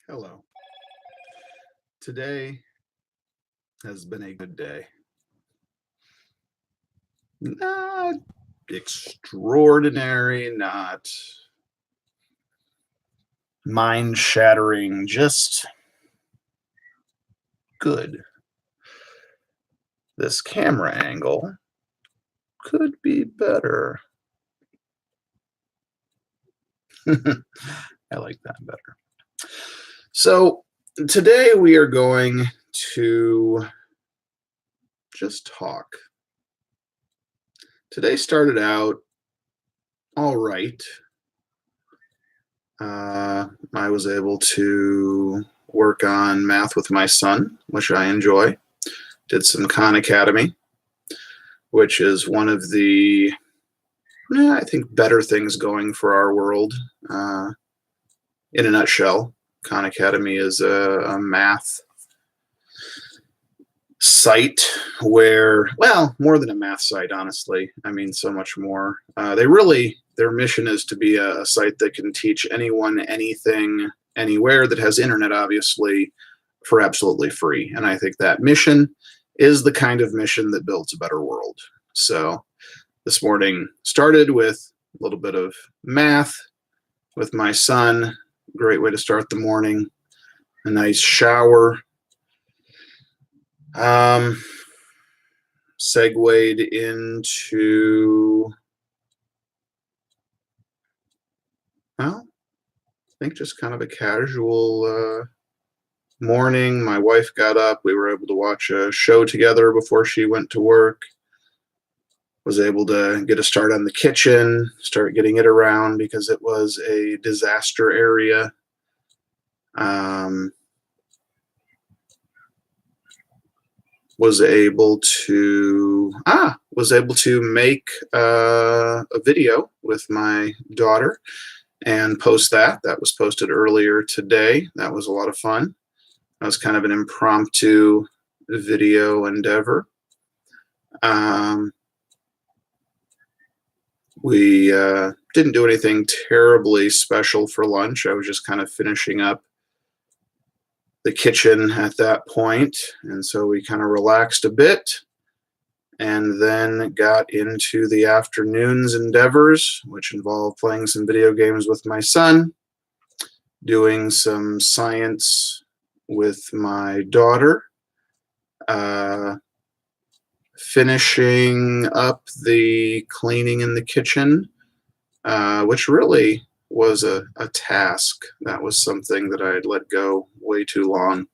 Hello. Today has been a good day. Not extraordinary, not mind shattering, just good. This camera angle could be better. I like that better. So, today we are going to just talk. Today started out all right. I was able to work on math with my son, which I enjoy. Did some Khan Academy, which is one of the, I think, better things going for our world. In a nutshell, Khan Academy is a math site where, well, more than a math site, honestly. I mean, so much more. Their mission is to be a site that can teach anyone anything, anywhere that has internet, obviously, for absolutely free. And I think that mission is the kind of mission that builds a better world. So this morning started with a little bit of math with my son. Great way to start the morning. A nice shower. Segued into, well, I think just kind of a casual morning. My wife got up. We were able to watch a show together before she went to work. Was able to get a start on the kitchen, start getting it around because it was a disaster area. Was able to make a video with my daughter and post that. That was posted earlier today. That was a lot of fun. That was kind of an impromptu video endeavor. We didn't do anything terribly special for lunch. I was just kind of finishing up the kitchen at that point, and so we kind of relaxed a bit and then got into the afternoon's endeavors, which involved playing some video games with my son, doing some science with my daughter, finishing up the cleaning in the kitchen, which really was a task. That was something that I had let go way too long.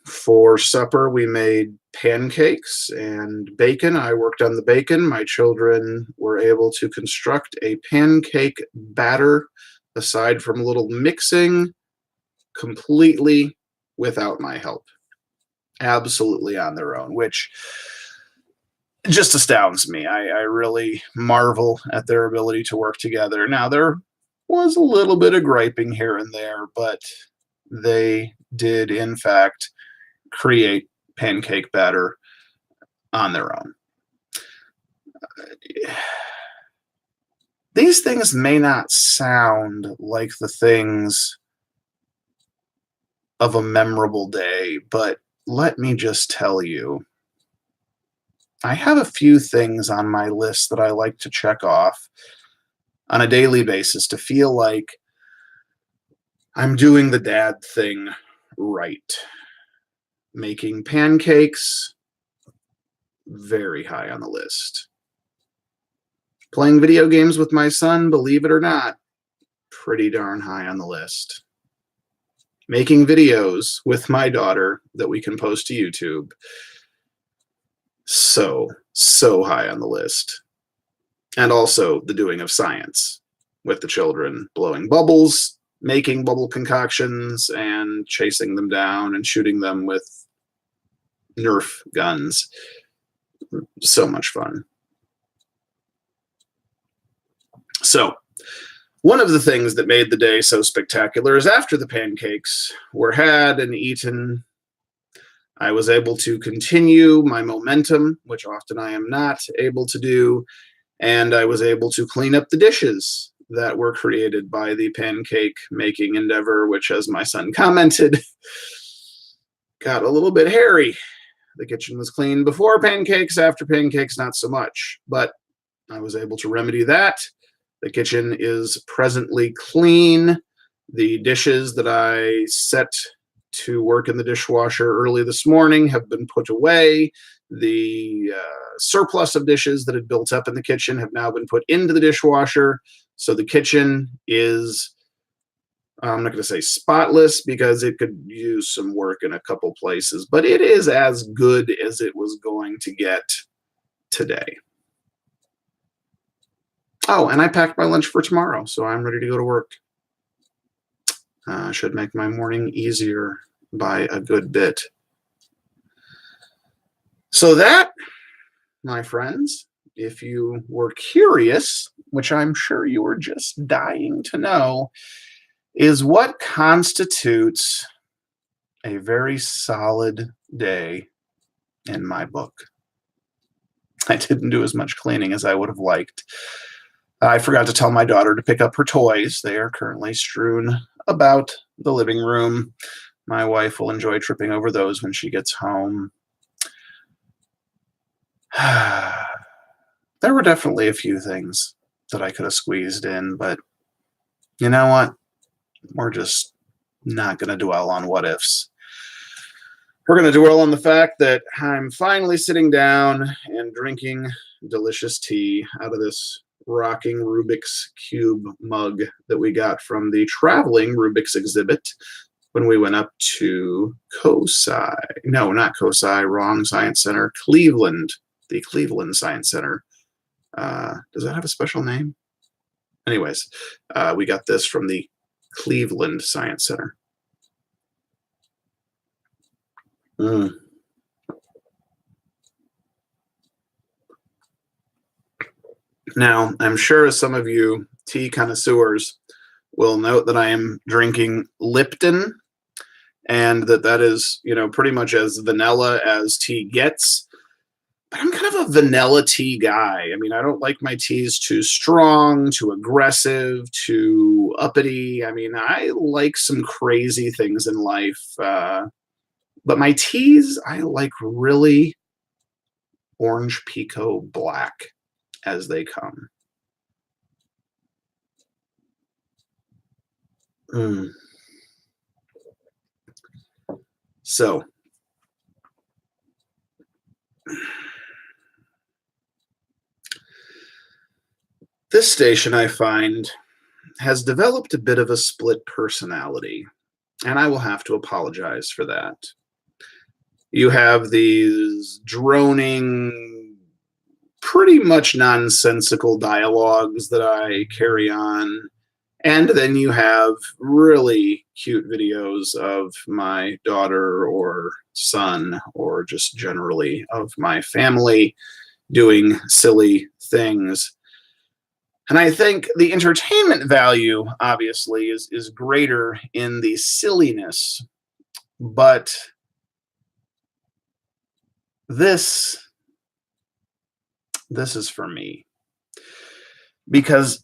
For supper, we made pancakes and bacon. I worked on the bacon. My children were able to construct a pancake batter, aside from a little mixing, completely without my help. Absolutely on their own, which just astounds me. I really marvel at their ability to work together. Now, there was a little bit of griping here and there, but they did, in fact, create pancake batter on their own. These things may not sound like the things of a memorable day, but let me just tell you, I have a few things on my list that I like to check off on a daily basis to feel like I'm doing the dad thing right. Making pancakes, very high on the list. Playing video games with my son, believe it or not, pretty darn high on the list. Making videos with my daughter that we can post to YouTube, so high on the list. And also the doing of science with the children, blowing bubbles, making bubble concoctions, and chasing them down and shooting them with Nerf guns. So much fun. So, one of the things that made the day so spectacular is after the pancakes were had and eaten, I was able to continue my momentum, which often I am not able to do, And I was able to clean up the dishes that were created by the pancake making endeavor, which, as my son commented, got a little bit hairy. The kitchen was clean before pancakes, after pancakes, not so much. But I was able to remedy that. The kitchen is presently clean. The dishes that I set to work in the dishwasher early this morning have been put away. The surplus of dishes that had built up in the kitchen have now been put into the dishwasher. So the kitchen is, I'm not going to say spotless because it could use some work in a couple places, but it is as good as it was going to get today. Oh, and I packed my lunch for tomorrow, so I'm ready to go to work. Should make my morning easier by a good bit. So that, my friends, if you were curious, which I'm sure you were just dying to know, is what constitutes a very solid day in my book. I didn't do as much cleaning as I would have liked. I forgot to tell my daughter to pick up her toys. They are currently strewn about the living room. My wife will enjoy tripping over those when she gets home. There were definitely a few things that I could have squeezed in, but you know what? We're just not going to dwell on what ifs. We're going to dwell on the fact that I'm finally sitting down and drinking delicious tea out of this rocking Rubik's Cube mug that we got from the traveling Rubik's exhibit when we went up to COSI. No, not COSI, wrong Science Center. Cleveland, the Cleveland Science Center. Does that have a special name? Anyways, we got this from the Cleveland Science Center. Now, I'm sure some of you tea connoisseurs will note that I am drinking Lipton, and that is, pretty much as vanilla as tea gets. But I'm kind of a vanilla tea guy. I mean, I don't like my teas too strong, too aggressive, too uppity. I mean, I like some crazy things in life. But my teas, I like really orange pekoe black as they come. So, this station, I find, has developed a bit of a split personality, and I will have to apologize for that. You have these droning, pretty much nonsensical dialogues that I carry on, and then you have really cute videos of my daughter or son, or just generally of my family doing silly things. And I think the entertainment value, obviously, is greater in the silliness, but this is for me. Because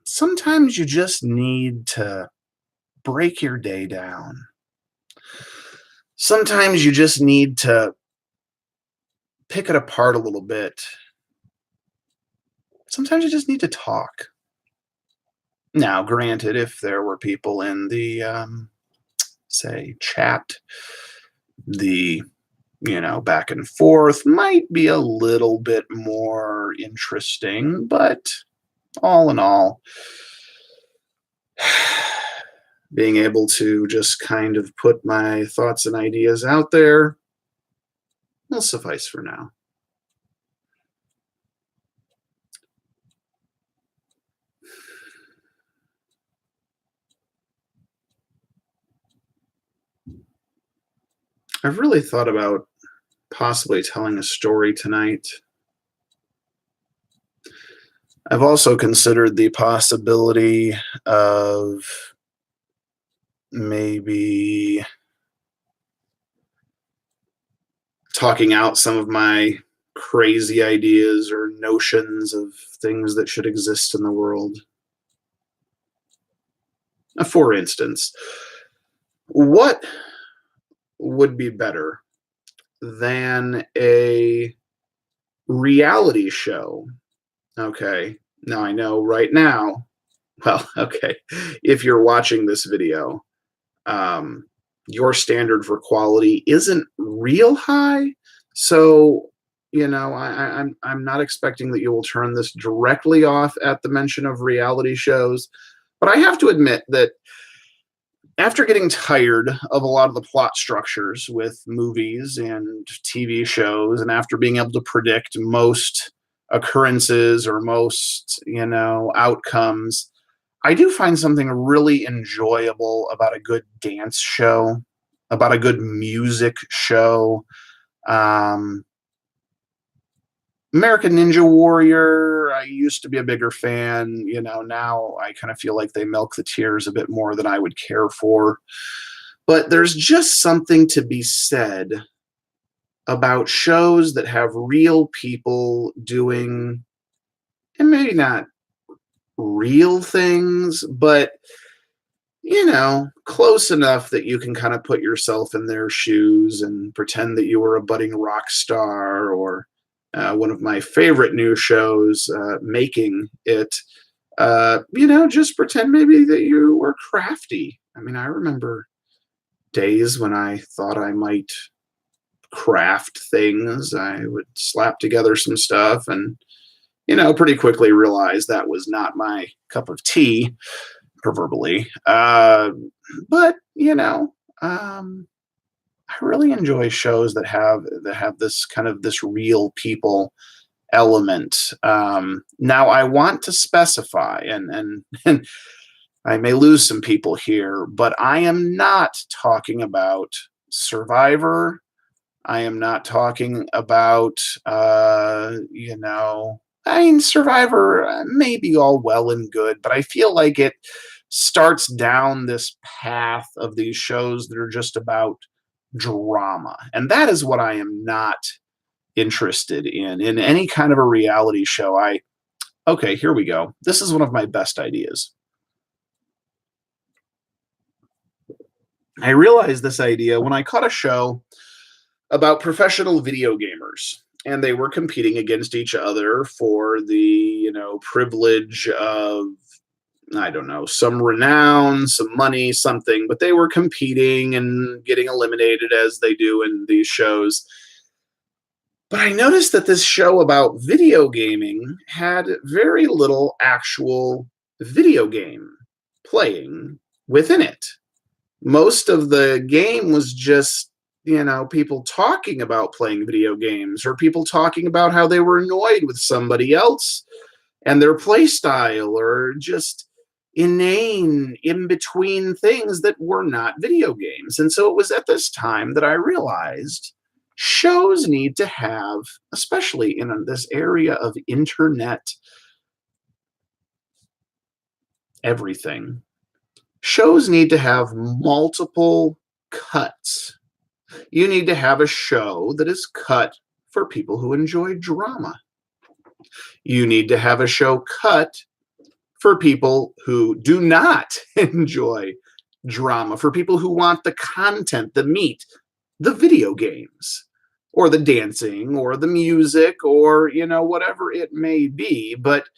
sometimes you just need to break your day down. Sometimes you just need to pick it apart a little bit. Sometimes you just need to talk. Now, granted, if there were people in the, say, chat, the, back and forth might be a little bit more interesting, but all in all, being able to just kind of put my thoughts and ideas out there will suffice for now. I've really thought about possibly telling a story tonight. I've also considered the possibility of maybe talking out some of my crazy ideas or notions of things that should exist in the world. For instance, what would be better than a reality show? Okay, now I know right now, well, okay, if you're watching this video, um, your standard for quality isn't real high. So, I'm not expecting that you will turn this directly off at the mention of reality shows. But I have to admit that after getting tired of a lot of the plot structures with movies and TV shows, and after being able to predict most occurrences or most, outcomes, I do find something really enjoyable about a good dance show, about a good music show. Um, American Ninja Warrior, I used to be a bigger fan. Now I kind of feel like they milk the tears a bit more than I would care for. But there's just something to be said about shows that have real people doing, and maybe not real things, but close enough that you can kind of put yourself in their shoes and pretend that you were a budding rock star, or one of my favorite new shows, Making It. Just pretend maybe that you were crafty. I mean, I remember days when I thought I might craft things. I would slap together some stuff and, pretty quickly realize that was not my cup of tea, proverbially. But I really enjoy shows that have this kind of this real people element. Now, I want to specify, and and I may lose some people here, but I am not talking about Survivor. I am not talking about, I mean, Survivor may be all well and good, but I feel like it starts down this path of these shows that are just about drama. And that is what I am not interested in any kind of a reality show. Okay, here we go. This is one of my best ideas. I realized this idea when I caught a show about professional video gamers, and they were competing against each other for the, privilege of, I don't know, some renown, some money, something, but they were competing and getting eliminated as they do in these shows. But I noticed that this show about video gaming had very little actual video game playing within it. Most of the game was just, people talking about playing video games, or people talking about how they were annoyed with somebody else and their play style, or just inane in between things that were not video games. And so it was at this time that I realized shows need to have, especially in this area of internet everything, shows need to have multiple cuts. You need to have a show that is cut for people who enjoy drama. You need to have a show cut for people who do not enjoy drama, for people who want the content, the meat, the video games, or the dancing, or the music, or, whatever it may be. But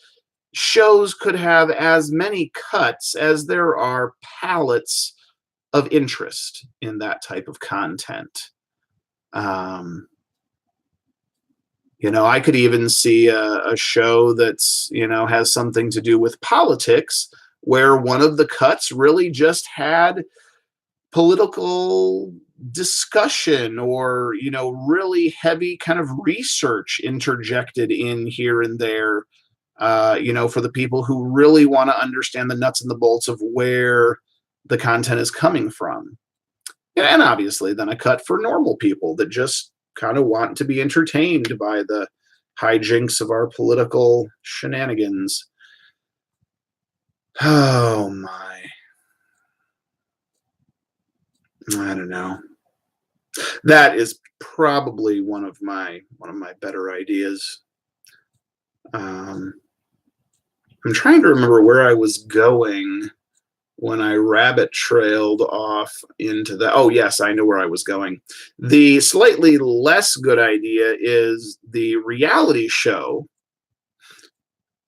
shows could have as many cuts as there are palettes of interest in that type of content. I could even see a show that's, has something to do with politics, where one of the cuts really just had political discussion, or, really heavy kind of research interjected in here and there, for the people who really want to understand the nuts and the bolts of where the content is coming from. And obviously, then a cut for normal people that just kind of want to be entertained by the hijinks of our political shenanigans. Oh my. I don't know. That is probably one of my better ideas. Um, I'm trying to remember where I was going when I rabbit trailed off into the. Oh, yes, I know where I was going. The slightly less good idea is the reality show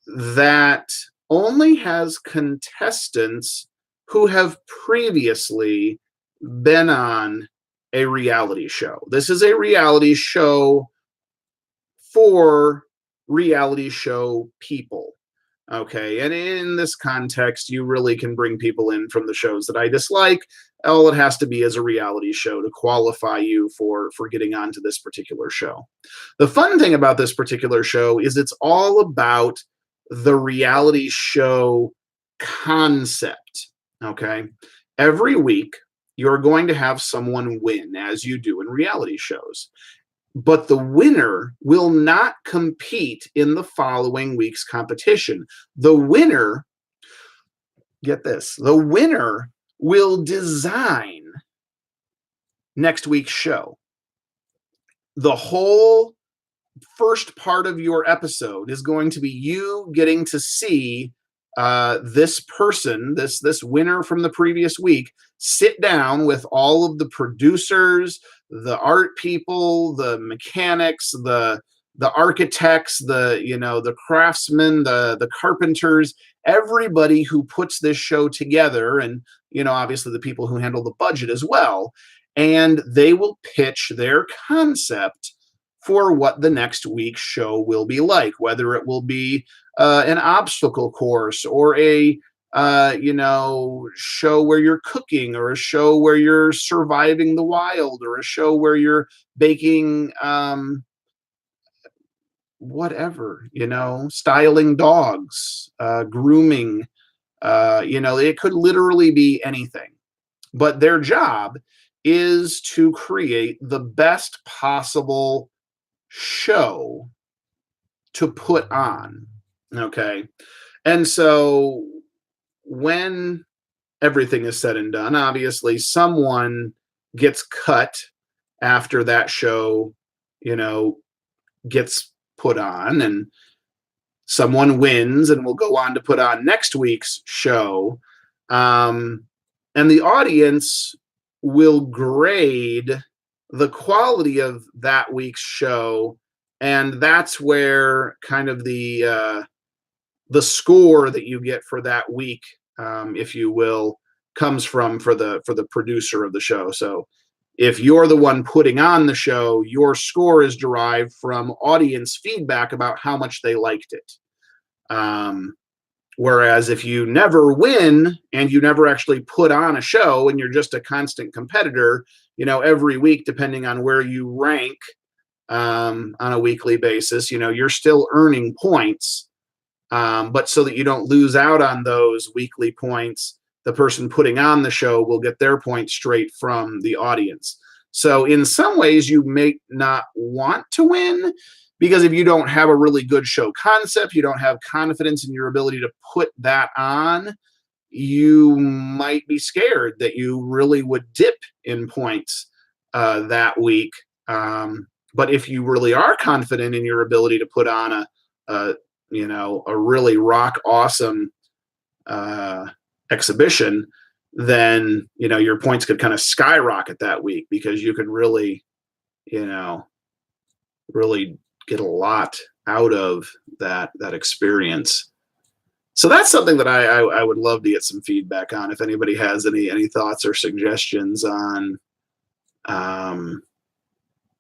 that only has contestants who have previously been on a reality show. This is a reality show for reality show people. Okay. And in this context, you really can bring people in from the shows that I dislike. All it has to be is a reality show to qualify you for getting onto this particular show. The fun thing about this particular show is it's all about the reality show concept. Okay. Every week, you're going to have someone win, as you do in reality shows, but the winner will not compete in the following week's competition. The winner, get this, the winner will design next week's show. The whole first part of your episode is going to be you getting to see this person, this winner from the previous week, sit down with all of the producers, the art people, the mechanics, the architects, the craftsmen, the carpenters, everybody who puts this show together, and obviously the people who handle the budget as well, and they will pitch their concept for what the next week's show will be like, whether it will be an obstacle course or a show where you're cooking, or a show where you're surviving the wild, or a show where you're baking whatever, styling dogs, grooming, it could literally be anything. But their job is to create the best possible show to put on. Okay. And so when everything is said and done, obviously someone gets cut after that show, you know, gets put on, and someone wins and will go on to put on next week's show. Um, and the audience will grade the quality of that week's show, and that's where kind of the score that you get for that week, if you will, comes from for the producer of the show. So if you're the one putting on the show, your score is derived from audience feedback about how much they liked it. Um, Whereas if you never win and you never actually put on a show and you're just a constant competitor, every week, depending on where you rank on a weekly basis, you're still earning points. But so that you don't lose out on those weekly points, the person putting on the show will get their points straight from the audience. So in some ways, you may not want to win, because if you don't have a really good show concept, you don't have confidence in your ability to put that on, you might be scared that you really would dip in points that week. But if you really are confident in your ability to put on a a really rock awesome uh, exhibition, then your points could kind of skyrocket that week, because you could really, you know, really get a lot out of that experience. So that's something that I would love to get some feedback on. If anybody has any thoughts or suggestions on um,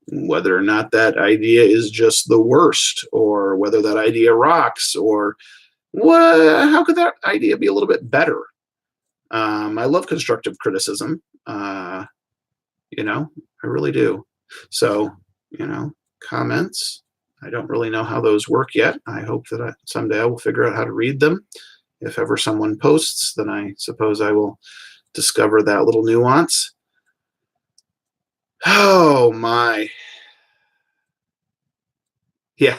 whether or not that idea is just the worst, or whether that idea rocks, or how could that idea be a little bit better? I love constructive criticism. I really do. So, you know, comments. I don't really know how those work yet. I hope that someday I will figure out how to read them. If ever someone posts, then I suppose I will discover that little nuance. Oh my. Yeah,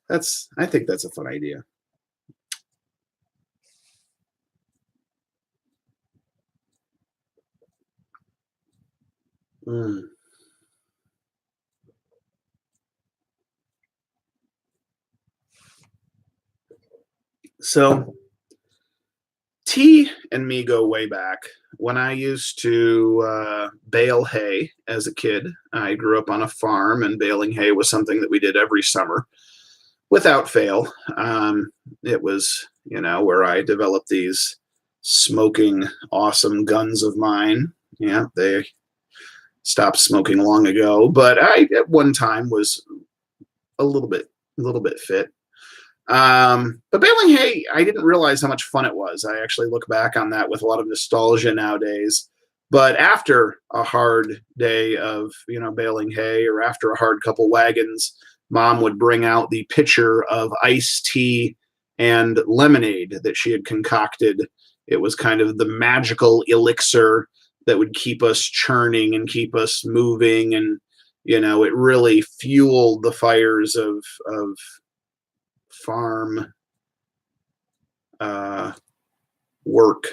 I think that's a fun idea. Mm. So T and me go way back. When I used to bale hay as a kid, I grew up on a farm, and baling hay was something that we did every summer without fail. It was, where I developed these smoking, awesome guns of mine. Yeah, they stopped smoking long ago, but I at one time was a little bit fit. But baling hay, I didn't realize how much fun it was. I actually look back on that with a lot of nostalgia nowadays. But after a hard day of, baling hay, or after a hard couple wagons, mom would bring out the pitcher of iced tea and lemonade that she had concocted. It was kind of the magical elixir that would keep us churning and keep us moving. And, it really fueled the fires of farm work,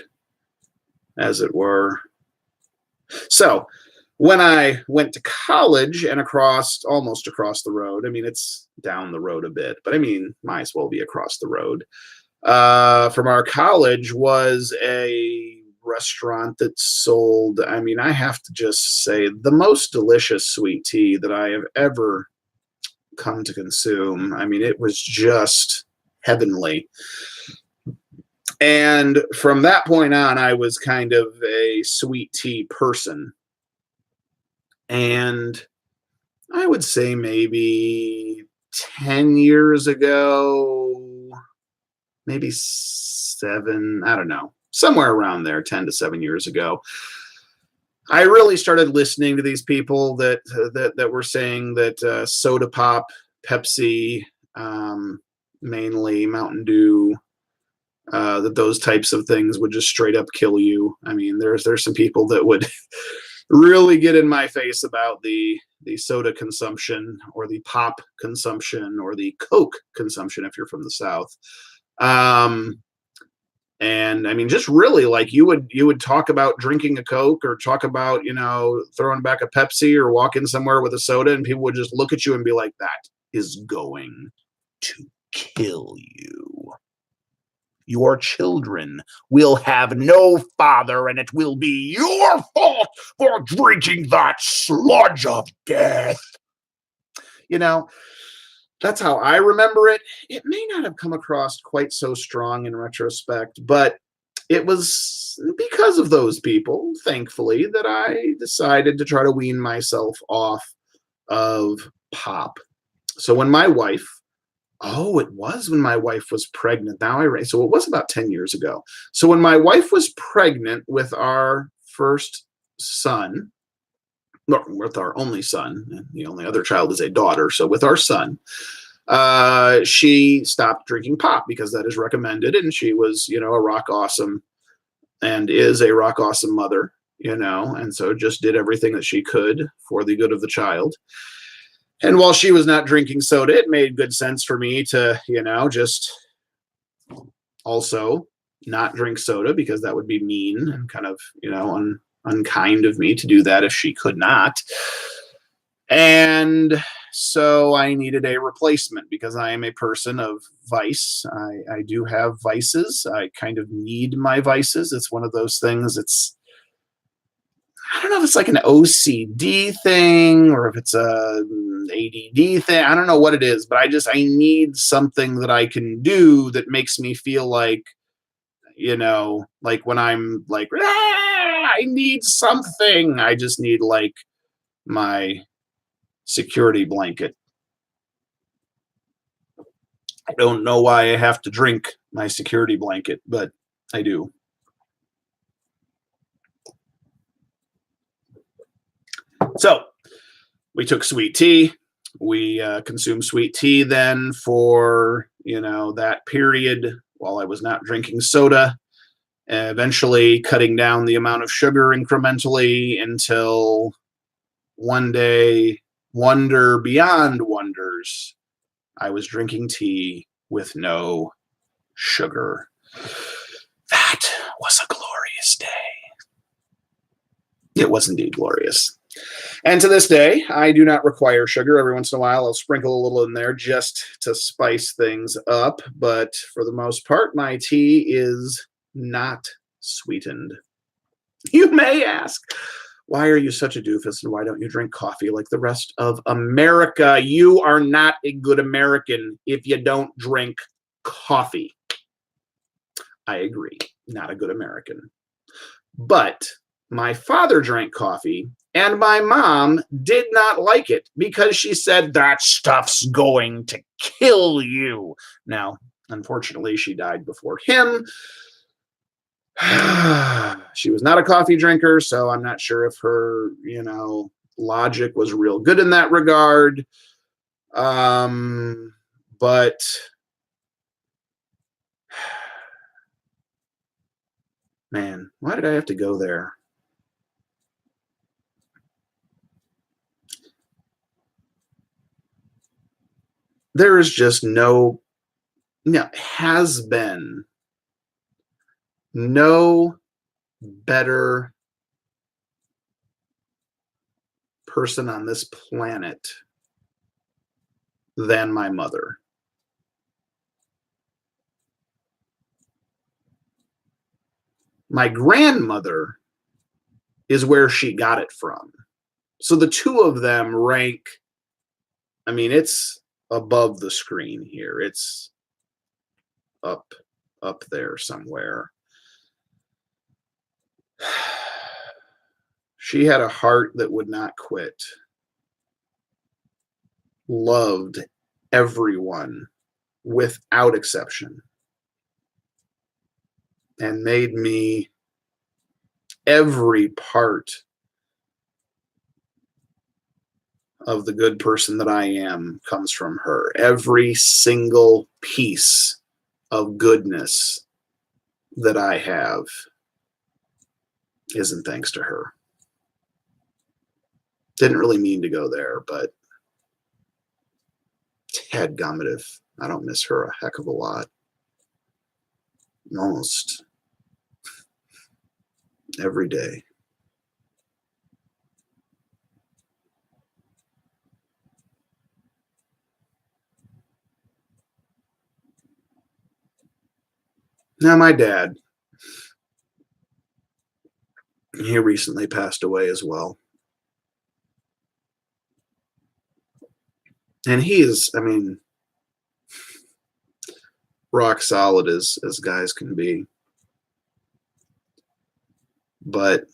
as it were. So when I went to college and almost across the road, I mean, it's down the road a bit, but I mean, might as well be across the road, from our college was a restaurant that sold, I mean, I have to just say, the most delicious sweet tea that I have ever come to consume. I mean, it was just heavenly. And from that point on, I was kind of a sweet tea person. And I would say maybe 10 years ago, maybe 7, I don't know, somewhere around there, 10 to 7 years ago, I really started listening to these people that were saying that soda pop, Pepsi, mainly Mountain Dew, that those types of things would just straight up kill you. I mean, there's some people that would really get in my face about the soda consumption, or the pop consumption, or the Coke consumption if you're from the South. And I mean, just really, like, you would talk about drinking a Coke, or talk about, throwing back a Pepsi, or walking somewhere with a soda, and people would just look at you and be like, that is going to kill you. Your children will have no father, and it will be your fault for drinking that sludge of death. That's how I remember it. It may not have come across quite so strong in retrospect, but it was because of those people, thankfully, that I decided to try to wean myself off of pop. So when my wife, it was when my wife was pregnant. So it was about 10 years ago. So when my wife was pregnant with our first son, with our only son, and the only other child is a daughter. So with our son, she stopped drinking pop because that is recommended. And she was, a rock awesome, and is a rock awesome mother, and so just did everything that she could for the good of the child. And while she was not drinking soda, it made good sense for me to, just also not drink soda, because that would be mean and kind of, unkind of me to do that if she could not. And so I needed a replacement, because I am a person of vice. I do have vices. I kind of need my vices. It's one of those things. I don't know if it's like an OCD thing, or if it's a ADD thing. I don't know what it is, but I need something that I can do that makes me feel like, like when I'm like, I need something. I just need, like, my security blanket. I don't know why I have to drink my security blanket, but I do. So we took sweet tea. We consumed sweet tea then for, that period while I was not drinking soda, eventually cutting down the amount of sugar incrementally, until one day, wonder beyond wonders, I was drinking tea with no sugar. That was a glorious day. It was indeed glorious. And to this day, I do not require sugar. Every once in a while, I'll sprinkle a little in there just to spice things up. But for the most part, my tea is not sweetened. You may ask, why are you such a doofus and why don't you drink coffee like the rest of America? You are not a good American if you don't drink coffee. I agree, not a good American. But my father drank coffee and my mom did not like it because she said that stuff's going to kill you. Now, unfortunately, she died before him. She was not a coffee drinker, so I'm not sure if her, logic was real good in that regard. But man, why did I have to go there? There is just has been no better person on this planet than my mother. My grandmother is where she got it from. So the two of them rank, I mean, it's above the screen here. It's up there somewhere. She had a heart that would not quit. Loved everyone without exception. And made me every part of the good person that I am comes from her. Every single piece of goodness that I have isn't thanks to her. Didn't really mean to go there, but dadgummit if I don't miss her a heck of a lot. Almost every day. Now, my dad, he recently passed away as well. And he is, I mean, rock solid as guys can be. But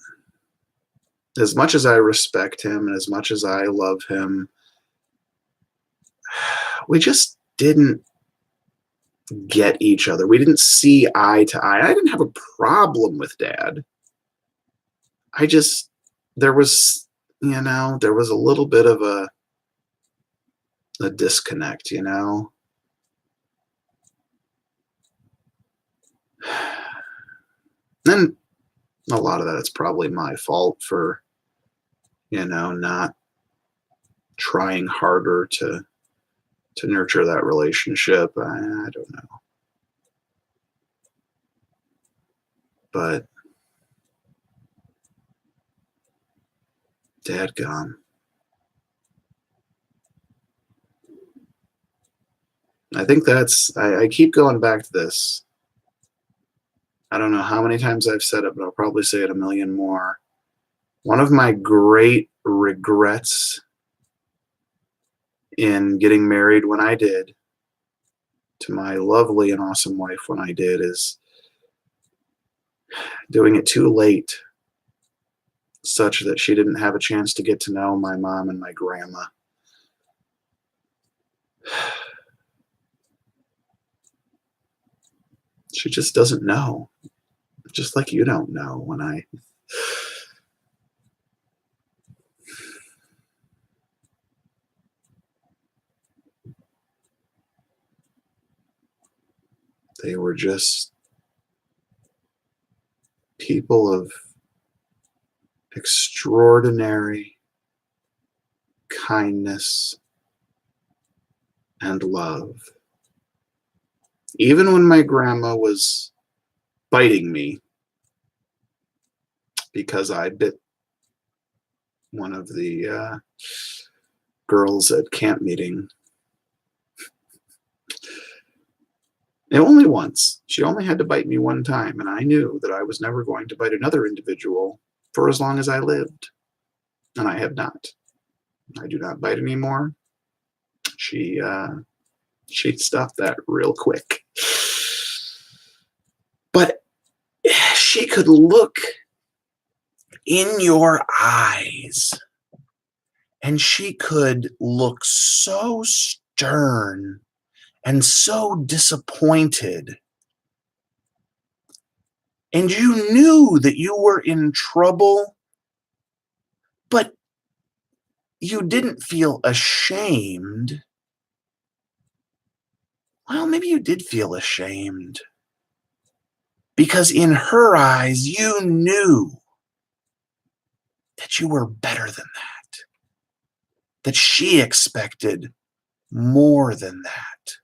as much as I respect him and as much as I love him, we just didn't get each other. We didn't see eye to eye. I didn't have a problem with Dad. There was, there was a little bit of a disconnect, And a lot of that it's probably my fault for, not trying harder to nurture that relationship. I don't know. But Dad gone. I think I keep going back to this. I don't know how many times I've said it, but I'll probably say it a million more. One of my great regrets in getting married when I did, to my lovely and awesome wife when I did, is doing it too late, such that she didn't have a chance to get to know my mom and my grandma. She just doesn't know. Just like you don't know when they were just people of extraordinary kindness and love. Even when my grandma was biting me because I bit one of the girls at camp meeting. And only once. She only had to bite me one time, and I knew that I was never going to bite another individual for as long as I lived. And I have not. I do not bite anymore. She stopped that real quick. But she could look in your eyes, and she could look so stern and so disappointed. And you knew that you were in trouble, but you didn't feel ashamed. Well, maybe you did feel ashamed. Because in her eyes, you knew that you were better than that. That she expected more than that.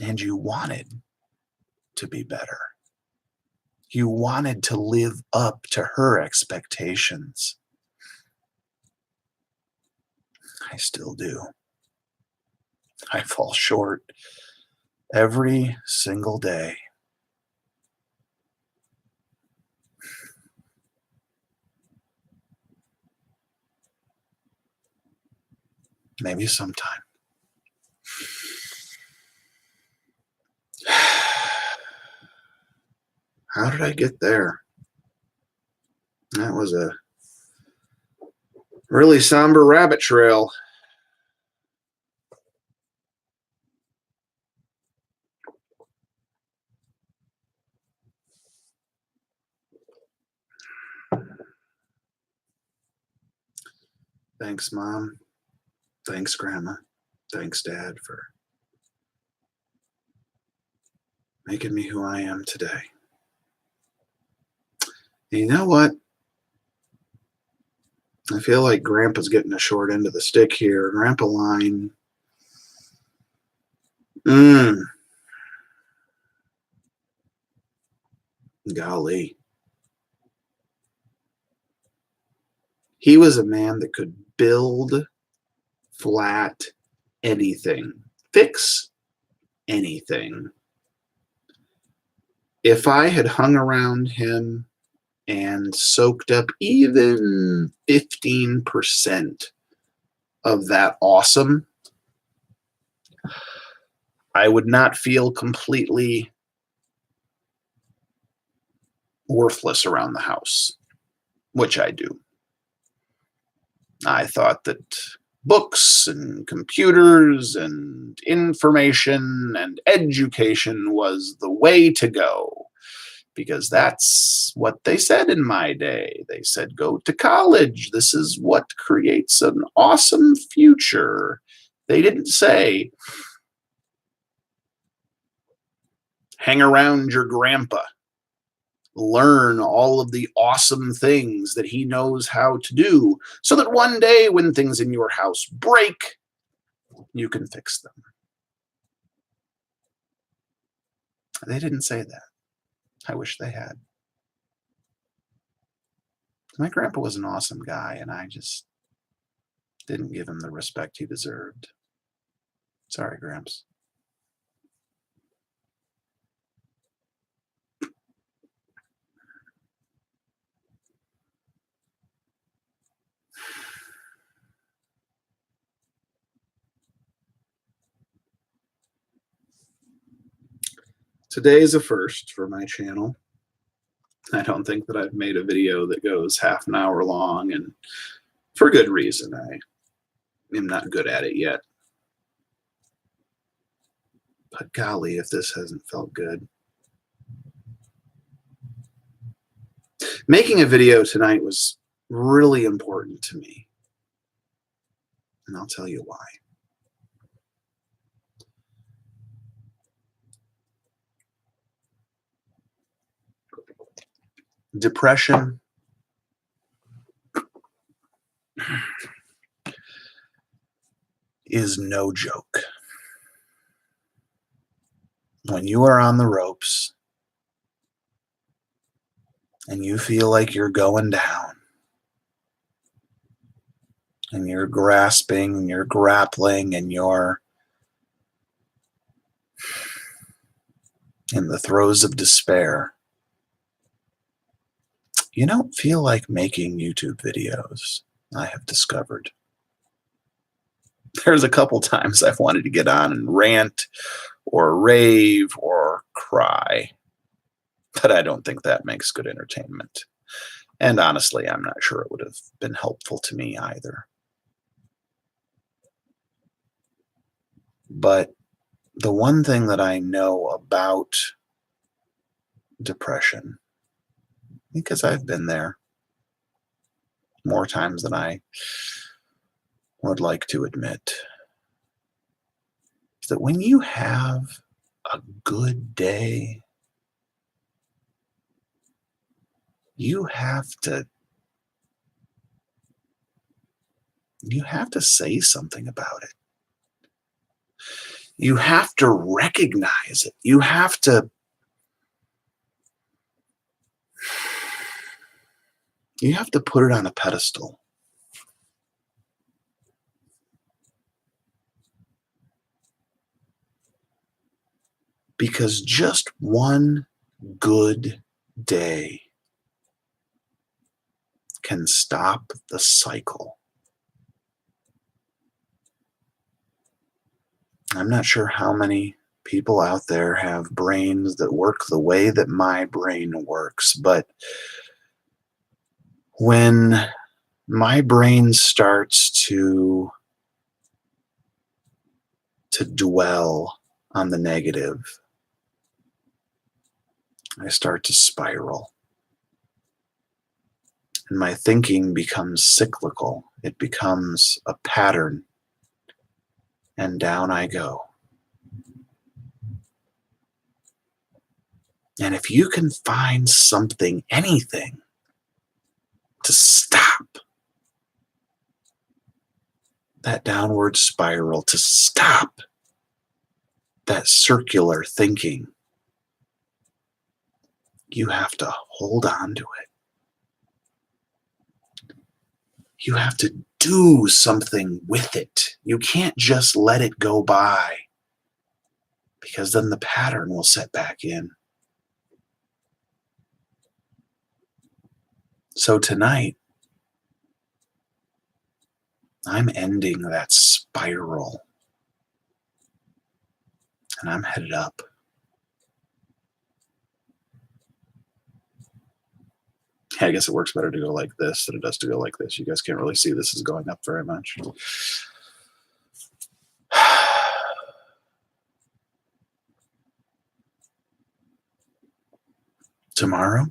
And you wanted to be better. You wanted to live up to her expectations. I still do. I fall short every single day. Maybe sometime. How did I get there? That was a really somber rabbit trail. Thanks, Mom. Thanks, Grandma. Thanks, Dad, for making me who I am today. And you know what? I feel like Grandpa's getting a short end of the stick here. Grandpa Line. Golly. He was a man that could build flat anything, fix anything. If I had hung around him and soaked up even 15% of that awesome, I would not feel completely worthless around the house, which I do. I thought that books and computers and information and education was the way to go, because that's what they said in my day. They said, go to college. This is what creates an awesome future. They didn't say, hang around your grandpa. Learn all of the awesome things that he knows how to do, so that one day when things in your house break, you can fix them. They didn't say that. I wish they had. My grandpa was an awesome guy, and I just didn't give him the respect he deserved. Sorry, Gramps. Today is a first for my channel. I don't think that I've made a video that goes half an hour long, and for good reason. I am not good at it yet. But golly, if this hasn't felt good. Making a video tonight was really important to me, and I'll tell you why. Depression is no joke. When you are on the ropes and you feel like you're going down, and you're grasping, and you're grappling, and you're in the throes of despair, you don't feel like making YouTube videos, I have discovered. There's a couple times I've wanted to get on and rant or rave or cry, but I don't think that makes good entertainment. And honestly, I'm not sure it would have been helpful to me either. But the one thing that I know about depression, because I've been there more times than I would like to admit, is that when you have a good day, you have to say something about it. You have to recognize it. You have to put it on a pedestal. Because just one good day can stop the cycle. I'm not sure how many people out there have brains that work the way that my brain works, but when my brain starts to dwell on the negative, I start to spiral. And my thinking becomes cyclical. It becomes a pattern. And down I go. And if you can find something, anything, to stop that downward spiral, to stop that circular thinking, you have to hold on to it. You have to do something with it. You can't just let it go by, because then the pattern will set back in. So tonight, I'm ending that spiral, and I'm headed up. I guess it works better to go like this than it does to go like this. You guys can't really see this is going up very much. Tomorrow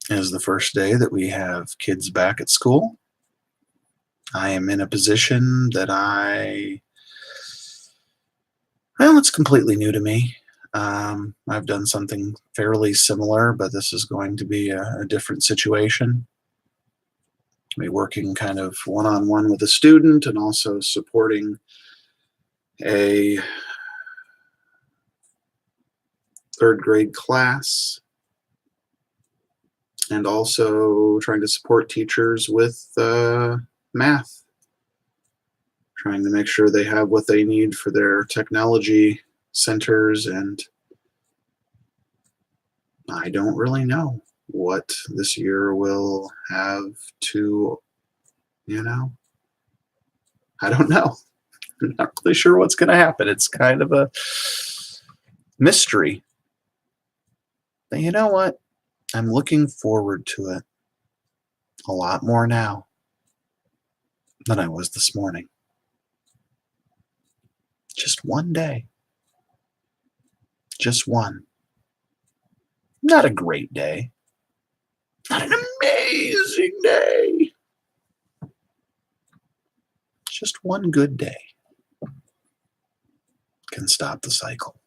is the first day that we have kids back at school. I am in a position that it's completely new to me. I've done something fairly similar, but this is going to be a different situation. I'll be working kind of one-on-one with a student and also supporting a third grade class, and also trying to support teachers with math, trying to make sure they have what they need for their technology centers. And I don't really know what this year will have to, I don't know. I'm not really sure what's going to happen. It's kind of a mystery. But you know what? I'm looking forward to it a lot more now than I was this morning. Just one day. Just one. Not a great day. Not an amazing day. Just one good day can stop the cycle.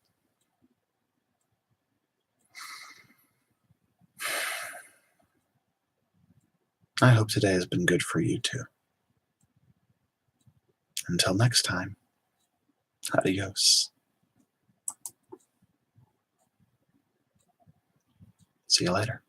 I hope today has been good for you too. Until next time, adios. See you later.